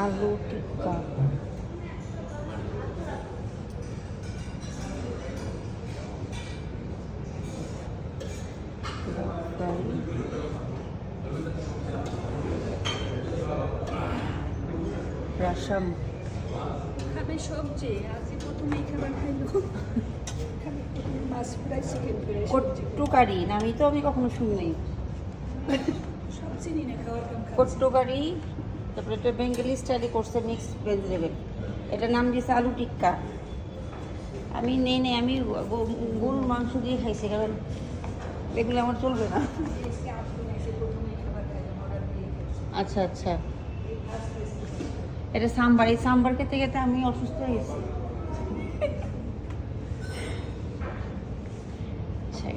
আলু টিক্কা, রসম, খাবে সবজি। আজকে প্রথমেই খাবার খাইলো, মাছ ফ্রাই, চিকেন ফ্রাই, কট্টুকারি নামই তো আমি কখনো শুনিনি। সব চিনি না, খাওয়ার কম খাচ্ছি। কট্টুকারি, তারপরে এটা বেঙ্গলি স্টাইলে করছে মিক্সড ভেজিটেবল, এটার নাম দিয়েছে আলু টিক্কা। আমি নেই আমি গরুর মাংস দিয়ে খাইছি, কারণ এগুলো আমার চলবে না। আজকে আপনি এসে প্রথমেই খাবার খাইলাম, অর্ডার দিয়ে খেয়েছি। আচ্ছা আচ্ছা, এটা সাম্বার, এই সাম্বার খেতে খেতে আমি অসুস্থ হয়ে গেছি।